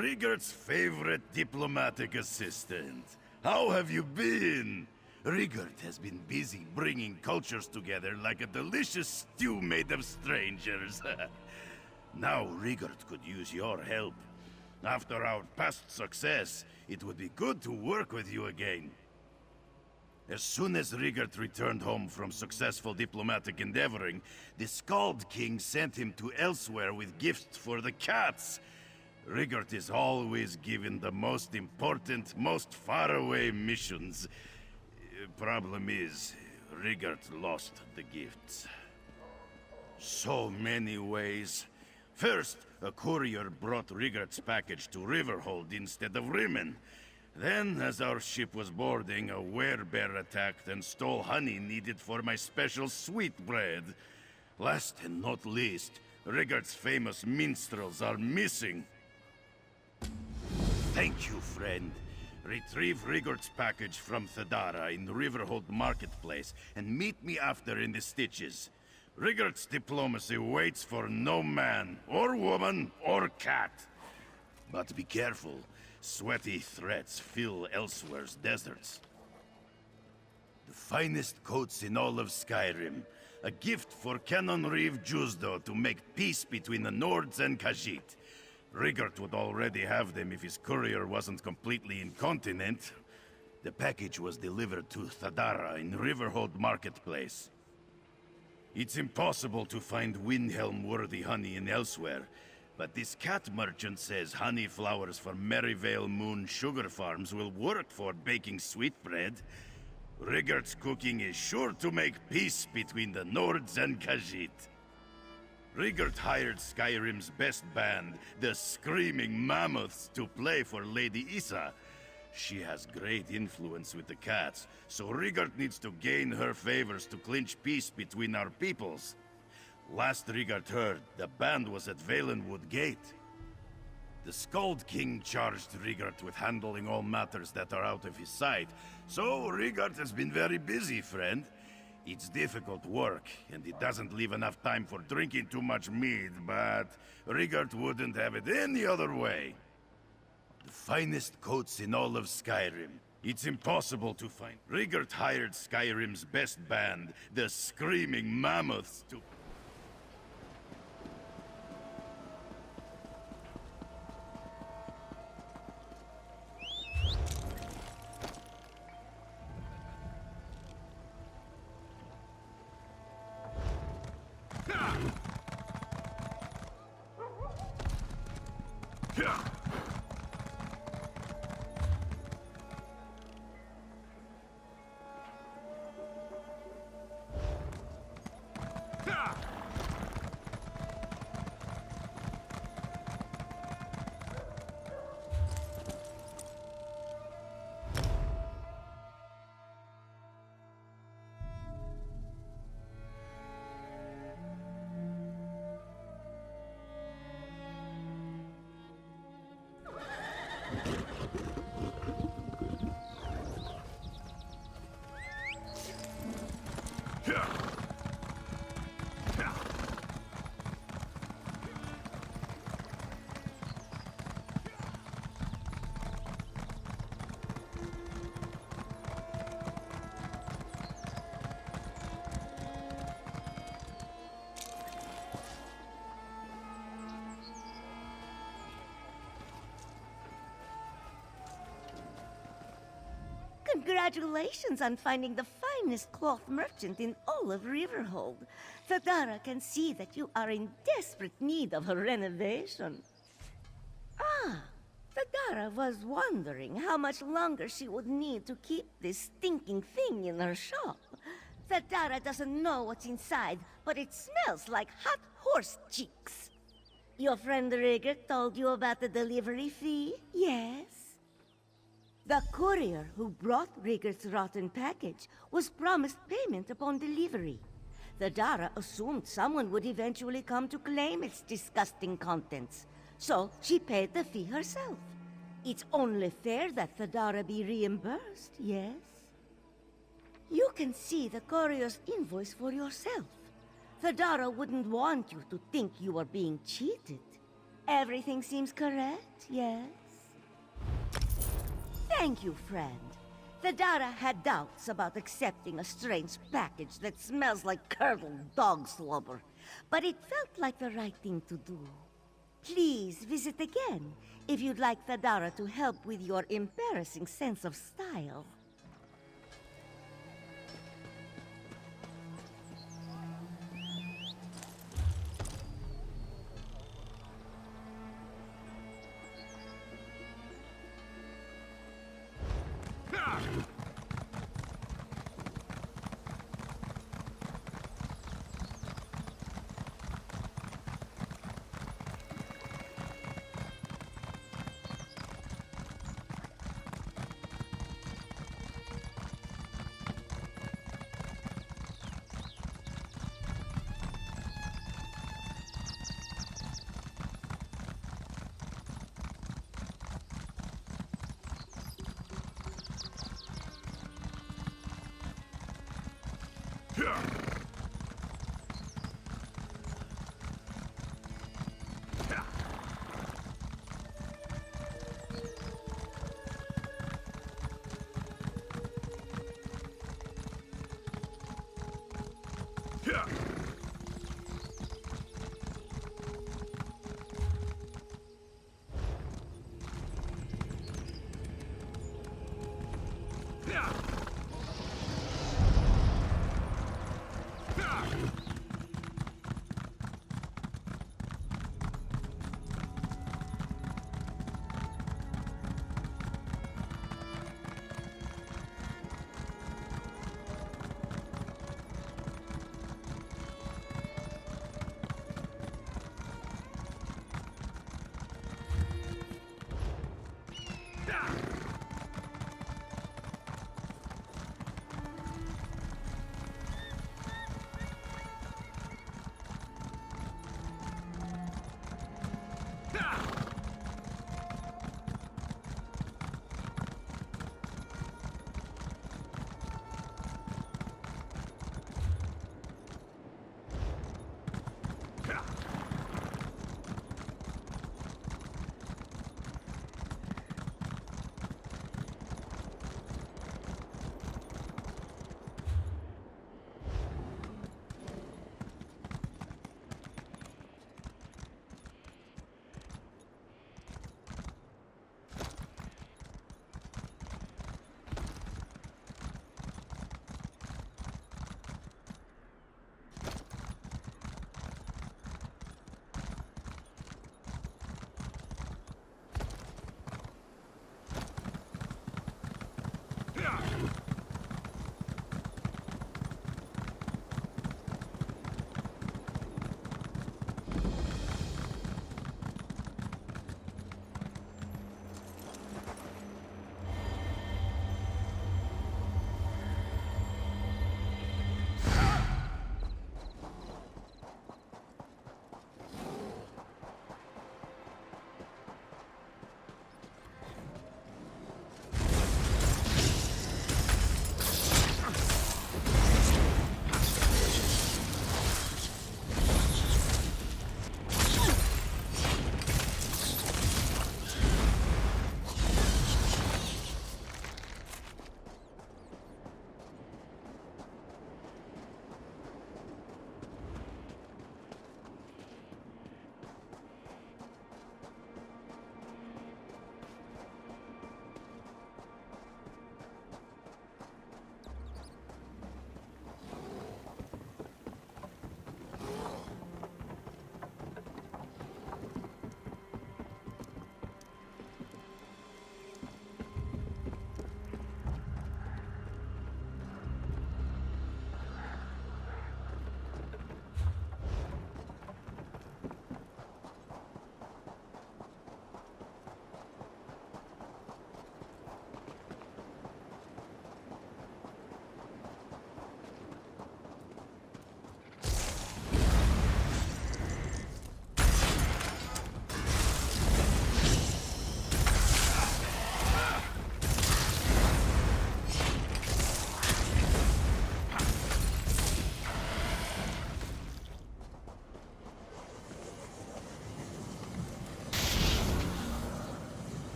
Rigert's favorite diplomatic assistant. How have you been? Rigert has been busy bringing cultures together like a delicious stew made of strangers. Now Rigert could use your help. After our past success, it would be good to work with you again. As soon as Rigert returned home from successful diplomatic endeavoring, the Skald King sent him to elsewhere with gifts for the cats. Rigert is always given the most important, most faraway missions. Problem is, Rigert lost the gifts. So many ways. First, a courier brought Rigert's package to Riverhold instead of Rimmen. Then, as our ship was boarding, a werebear attacked and stole honey needed for my special sweetbread. Last and not least, Rigert's famous minstrels are missing. Thank you, friend. Retrieve Rigert's package from Thadara in Riverhold Marketplace and meet me after in the Stitches. Rigert's diplomacy waits for no man, or woman, or cat. But be careful. Sweaty threats fill elsewhere's deserts. The finest coats in all of Skyrim. A gift for Canon Reeve Jusdo to make peace between the Nords and Khajiit. Rigert would already have them if his courier wasn't completely incontinent. The package was delivered to Thadara in Riverhold Marketplace. It's impossible to find Windhelm-worthy honey in elsewhere, but this cat merchant says honey flowers from Merryvale Moon sugar farms will work for baking sweetbread. Rigert's cooking is sure to make peace between the Nords and Khajiit. Rigert hired Skyrim's best band, the Screaming Mammoths, to play for Lady Issa. She has great influence with the cats, so Rigert needs to gain her favors to clinch peace between our peoples. Last Rigert heard, the band was at Valenwood Gate. The Skald King charged Rigert with handling all matters that are out of his sight, so Rigert has been very busy, friend. It's difficult work, and it doesn't leave enough time for drinking too much mead, but Rigert wouldn't have it any other way. The finest coats in all of Skyrim. It's impossible to find. Rigert hired Skyrim's best band, the Screaming Mammoths, to... Congratulations on finding the finest cloth merchant in all of Riverhold. Thadara can see that you are in desperate need of a renovation. Ah, Thadara was wondering how much longer she would need to keep this stinking thing in her shop. Thadara doesn't know what's inside, but it smells like hot horse cheeks. Your friend Rigert told you about the delivery fee? Yes? The courier who brought Rigert's rotten package was promised payment upon delivery. Thadara assumed someone would eventually come to claim its disgusting contents, so she paid the fee herself. It's only fair that Thadara be reimbursed, yes? You can see the courier's invoice for yourself. Thadara wouldn't want you to think you are being cheated. Everything seems correct, yes? Thank you, friend. Thadara had doubts about accepting a strange package that smells like curdled dog slobber, but it felt like the right thing to do. Please visit again if you'd like Thadara to help with your embarrassing sense of style.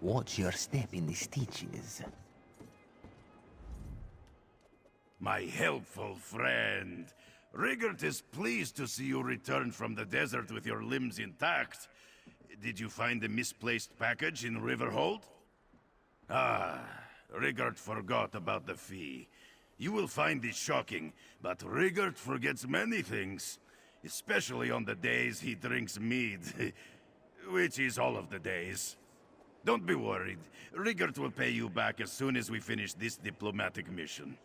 Watch your step in the stitches. My helpful friend. Rigert is pleased to see you return from the desert with your limbs intact. Did you find a misplaced package in Riverhold? Ah, Rigert forgot about the fee. You will find this shocking, but Rigert forgets many things. Especially on the days he drinks mead. Which is all of the days. Don't be worried. Rigert will pay you back as soon as we finish this diplomatic mission.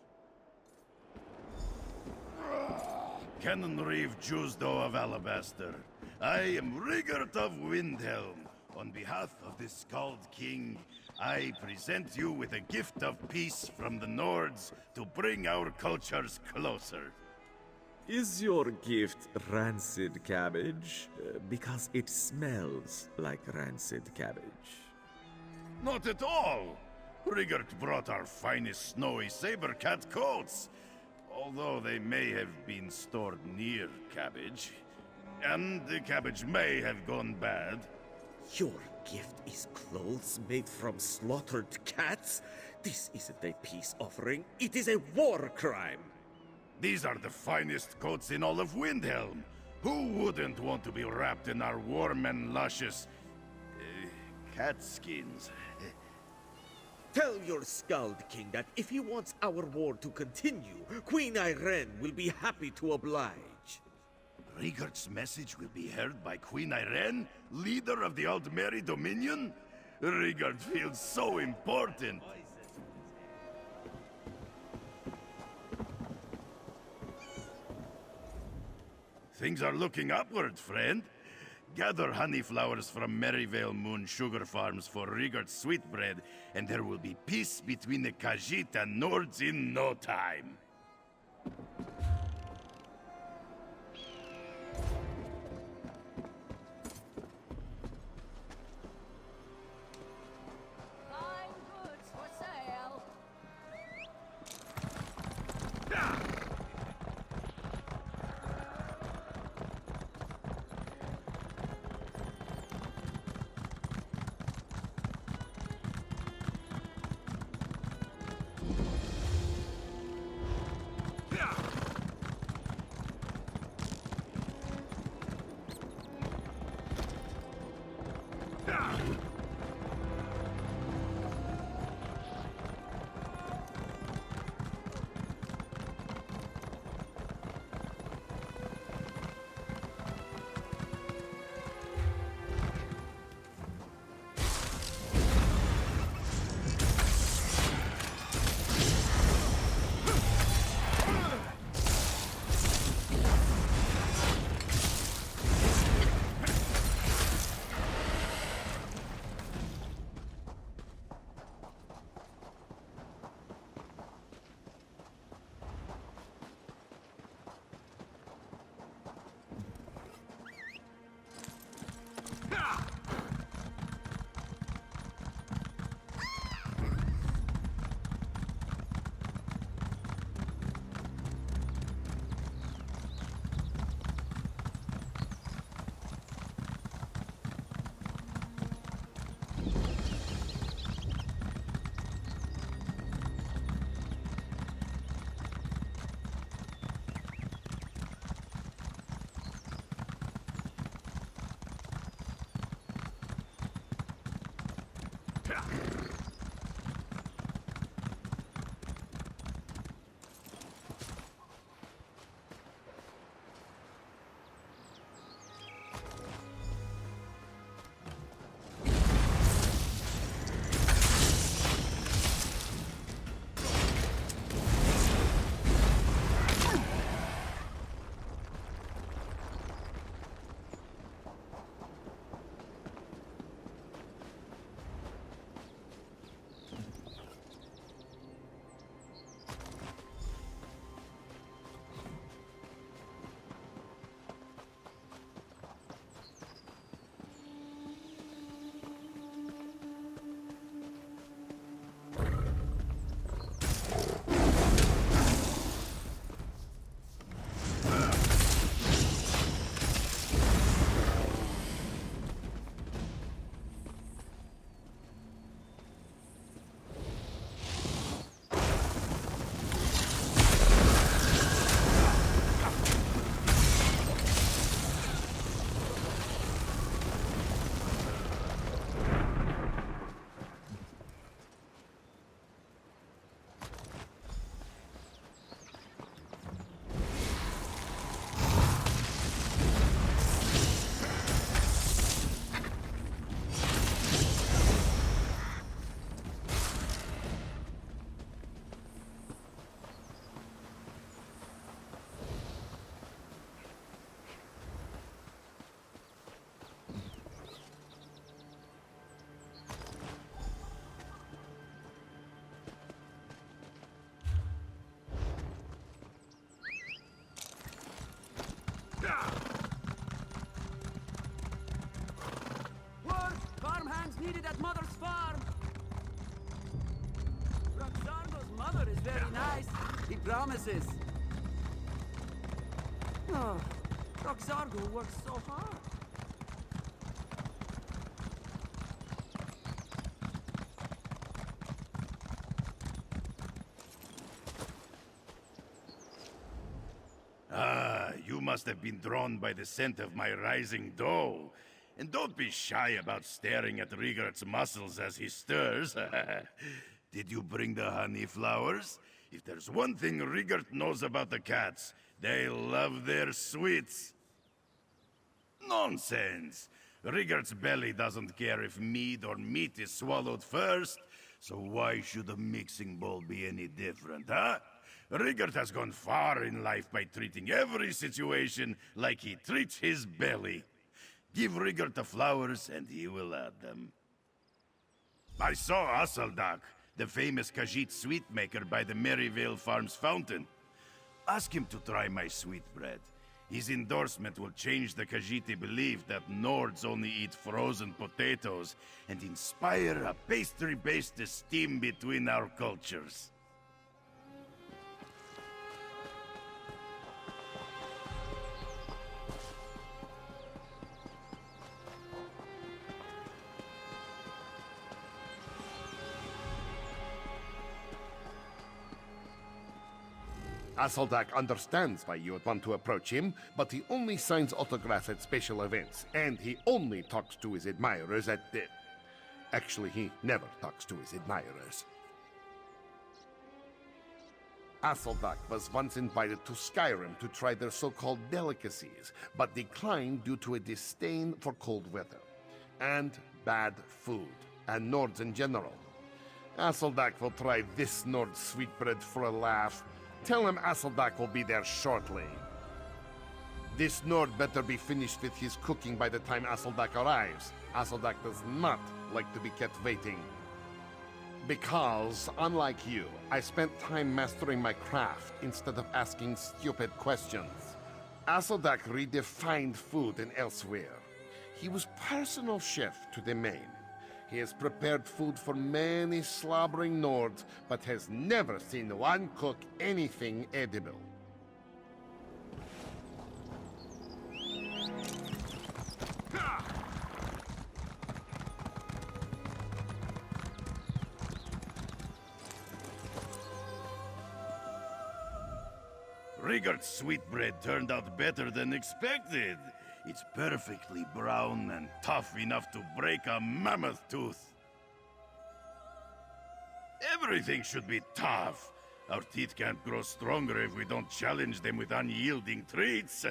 Canon Reeve Jusdo of Alabaster. I am Rigert of Windhelm. On behalf of the Scald King, I present you with a gift of peace from the Nords to bring our cultures closer. Is your gift rancid cabbage? Because it smells like rancid cabbage. Not at all! Rigert brought our finest snowy saber-cat coats. Although they may have been stored near cabbage. And the cabbage may have gone bad. Your gift is clothes made from slaughtered cats? This isn't a peace offering, it is a war crime! These are the finest coats in all of Windhelm. Who wouldn't want to be wrapped in our warm and luscious... cat skins? Tell your Scald King that if he wants our war to continue, Queen Irene will be happy to oblige. Rigert's message will be heard by Queen Irene, leader of the Aldmeri Dominion? Rigert feels so important. Things are looking upward, friend. Gather honey flowers from Merryvale Moon Sugar Farms for Rigert's sweetbread, and there will be peace between the Khajiit and Nords in no time. Fine goods for sale. father is very nice. He promises. Oh, Roxargo works so hard. Ah, you must have been drawn by the scent of my rising dough. And don't be shy about staring at Rigart's muscles as he stirs. Did you bring the honey flowers? If there's one thing Rigart knows about the cats, they love their sweets. Nonsense! Rigart's belly doesn't care if mead or meat is swallowed first, so why should a mixing bowl be any different, huh? Rigart has gone far in life by treating every situation like he treats his belly. Give Rigart the flowers and he will add them. I saw Asaldak, the famous Khajiit sweetmaker by the Merryvale Farms fountain. Ask him to try my sweetbread. His endorsement will change the Khajiiti belief that Nords only eat frozen potatoes and inspire a pastry-based esteem between our cultures. Asaldak understands why you would want to approach him, but he only signs autographs at special events, and he only talks to his admirers at the... Actually, he never talks to his admirers. Asaldak was once invited to Skyrim to try their so-called delicacies, but declined due to a disdain for cold weather, and bad food, and Nords in general. Asaldak will try this Nord sweetbread for a laugh. Tell him Asaldak will be there shortly. This Nord better be finished with his cooking by the time Asaldak arrives. Asaldak does not like to be kept waiting. Because, unlike you, I spent time mastering my craft instead of asking stupid questions. Asaldak redefined food in Elsewhere. He was personal chef to the main. He has prepared food for many slobbering Nords, but has never seen one cook anything edible. Rigart's sweetbread turned out better than expected. It's perfectly brown and tough enough to break a mammoth tooth. Everything should be tough. Our teeth can't grow stronger if we don't challenge them with unyielding treats.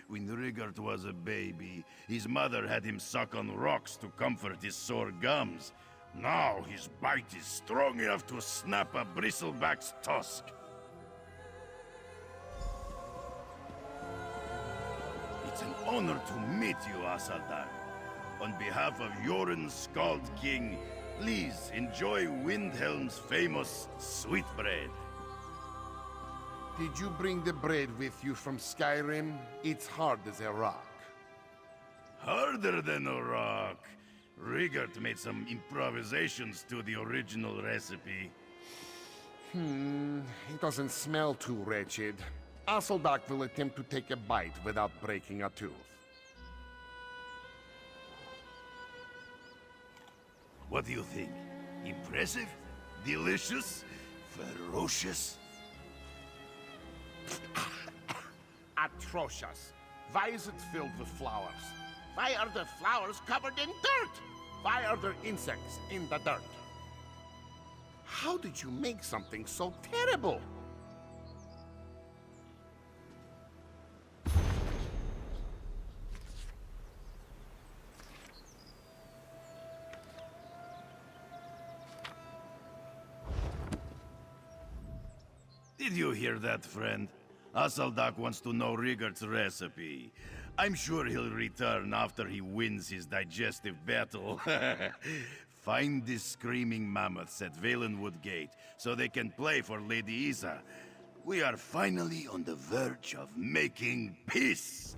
When Rigart was a baby, his mother had him suck on rocks to comfort his sore gums. Now his bite is strong enough to snap a bristleback's tusk. It's an honor to meet you, Asaldak. On behalf of Yoren Skald King, please enjoy Windhelm's famous sweetbread. Did you bring the bread with you from Skyrim? It's hard as a rock. Harder than a rock. Rigart made some improvisations to the original recipe. It doesn't smell too wretched. Asaldak will attempt to take a bite without breaking a tooth. What do you think? Impressive? Delicious? Ferocious? Atrocious. Why is it filled with flowers? Why are the flowers covered in dirt? Why are there insects in the dirt? How did you make something so terrible? Did you hear that, friend? Asaldak wants to know Rigart's recipe. I'm sure he'll return after he wins his digestive battle. Find these screaming mammoths at Valenwood Gate, so they can play for Lady Isa. We are finally on the verge of making peace!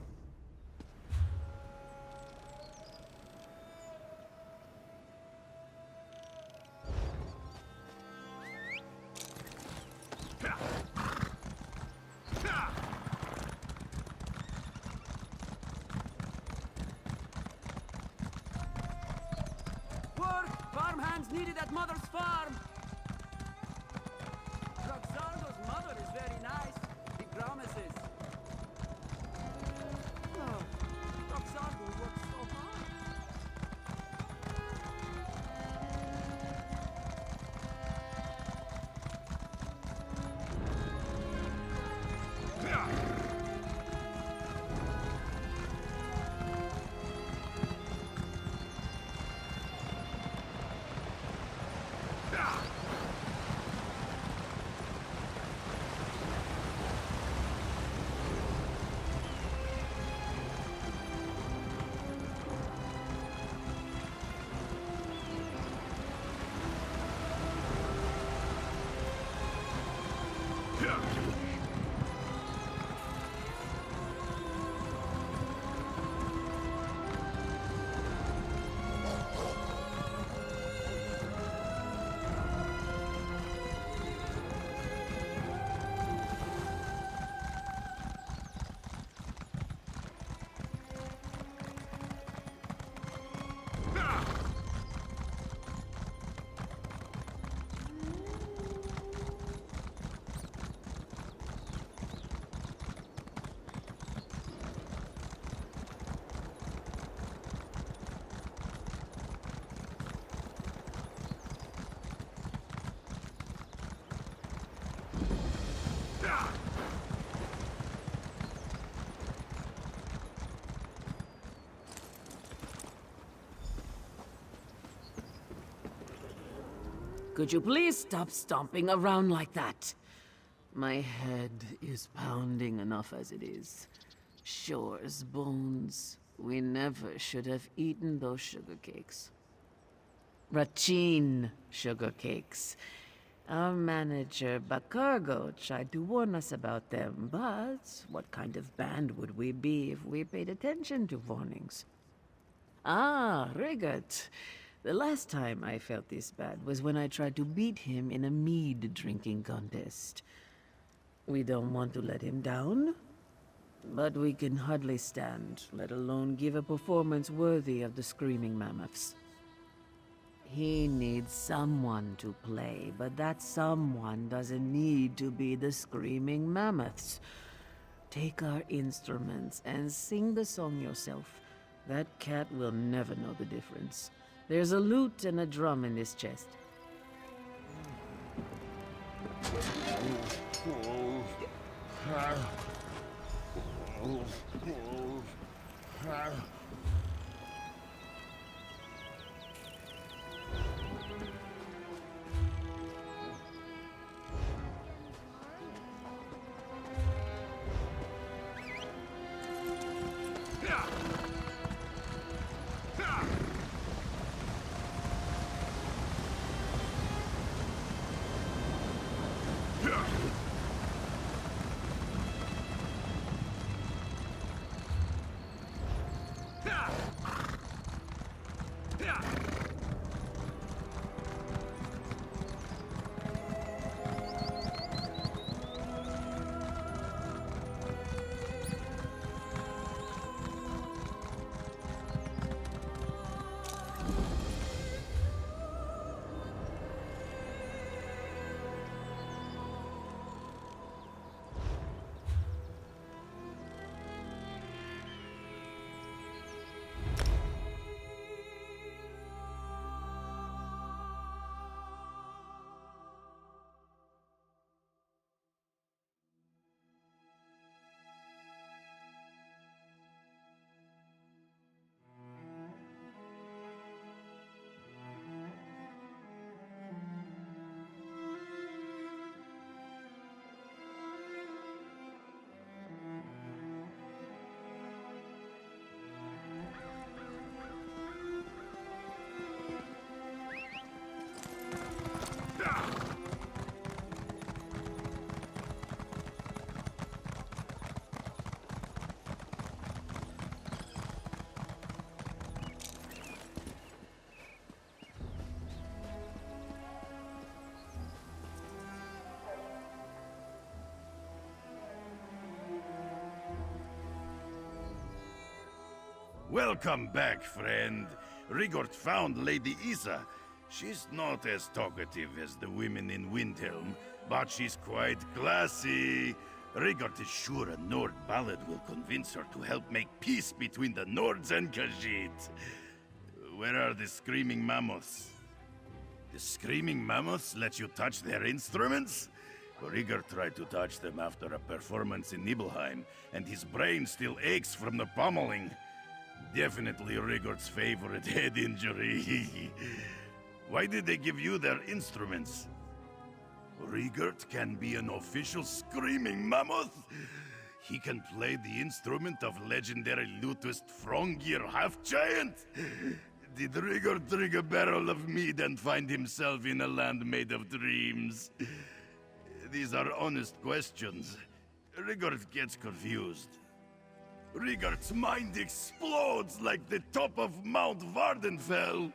Work! Farmhands needed at Mother's farm! Roxardo's mother is very nice. He promises. Oh, Roxardo works so hard. Could you please stop stomping around like that? My head is pounding enough as it is. Shore's bones. We never should have eaten those sugar cakes. Rachin sugar cakes. Our manager, Bacargo, tried to warn us about them, but what kind of band would we be if we paid attention to warnings? Ah, Rigot. The last time I felt this bad was when I tried to beat him in a mead drinking contest. We don't want to let him down, but we can hardly stand, let alone give a performance worthy of the Screaming Mammoths. He needs someone to play, but that someone doesn't need to be the Screaming Mammoths. Take our instruments and sing the song yourself. That cat will never know the difference. There's a lute and a drum in this chest. Welcome back, friend. Rigord found Lady Isa. She's not as talkative as the women in Windhelm, but she's quite classy. Rigord is sure a Nord ballad will convince her to help make peace between the Nords and Khajiit. Where are the screaming mammoths? The screaming mammoths let you touch their instruments? Rigord tried to touch them after a performance in Nibelheim, and his brain still aches from the pummeling. Definitely Rigord's favorite head injury. Why did they give you their instruments? Rigord can be an official screaming mammoth? He can play the instrument of legendary lutist Frongir half-giant? Did Rigord drink a barrel of mead and find himself in a land made of dreams? These are honest questions. Rigord gets confused. Rigord's mind explodes like the top of Mount Vardenfell.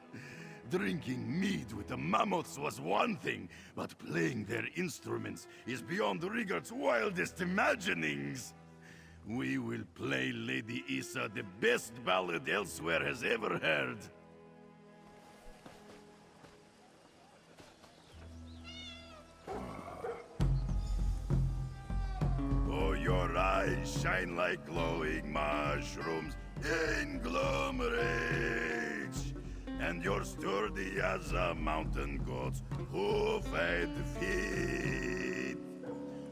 Drinking mead with the mammoths was one thing, but playing their instruments is beyond Rigord's wildest imaginings. We will play Lady Isa the best ballad Elsewhere has ever heard. Oh, your eyes shine like glowing mushrooms in glomerates, and you're sturdy as a mountain goat's hoof-fed feet.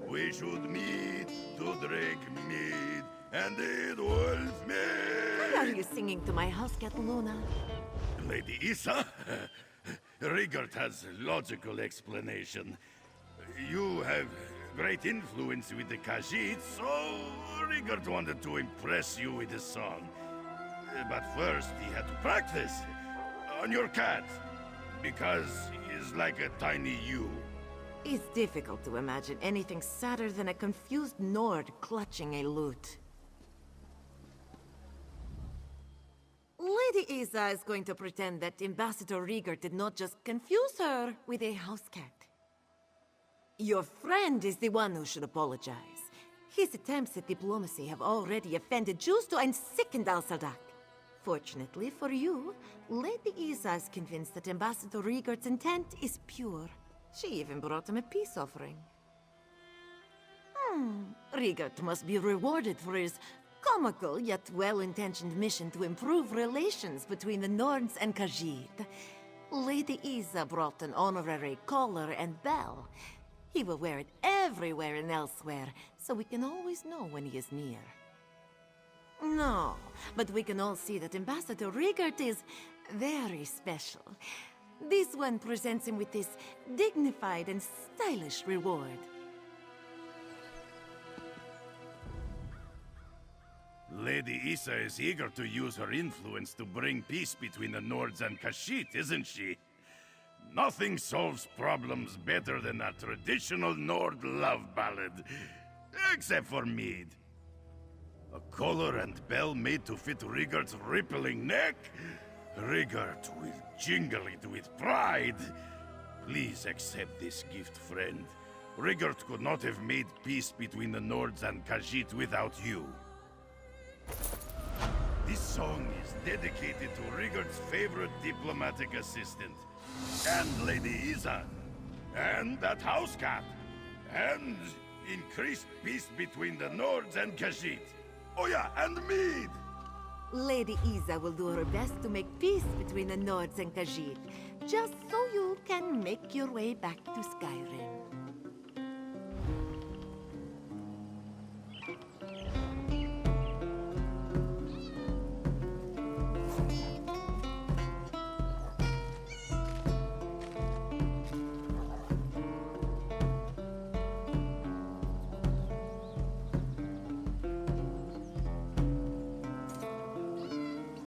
We should meet to drink mead and eat wolf meat. Why are you singing to my house cat, Luna? Lady Isa? Rigord has logical explanation. You have great influence with the Khajiit, so Rigord wanted to impress you with his song. But first, he had to practice on your cat, because he's like a tiny you. It's difficult to imagine anything sadder than a confused Nord clutching a lute. Lady Isa is going to pretend that Ambassador Rigord did not just confuse her with a house cat. Your friend is the one who should apologize. His attempts at diplomacy have already offended Justo and sickened Al-Sadak. Fortunately for you, Lady Isa is convinced that Ambassador Rigord's intent is pure. She even brought him a peace offering. Rigord must be rewarded for his comical yet well-intentioned mission to improve relations between the Nords and Khajiit. Lady Isa brought an honorary collar and bell. He will wear it everywhere and elsewhere, so we can always know when he is near. No, but we can all see that Ambassador Rigord is very special. This one presents him with this dignified and stylish reward. Lady Isa is eager to use her influence to bring peace between the Nords and Khajiit, isn't she? Nothing solves problems better than a traditional Nord love ballad. Except for mead. A collar and bell made to fit Rigord's rippling neck? Rigord will jingle it with pride. Please accept this gift, friend. Rigord could not have made peace between the Nords and Khajiit without you. This song is dedicated to Rigord's favorite diplomatic assistant, and Lady Isa, and that house cat, and increased peace between the Nords and Khajiit. Oh yeah, and mead! Lady Isa will do her best to make peace between the Nords and Khajiit, just so you can make your way back to Skyrim.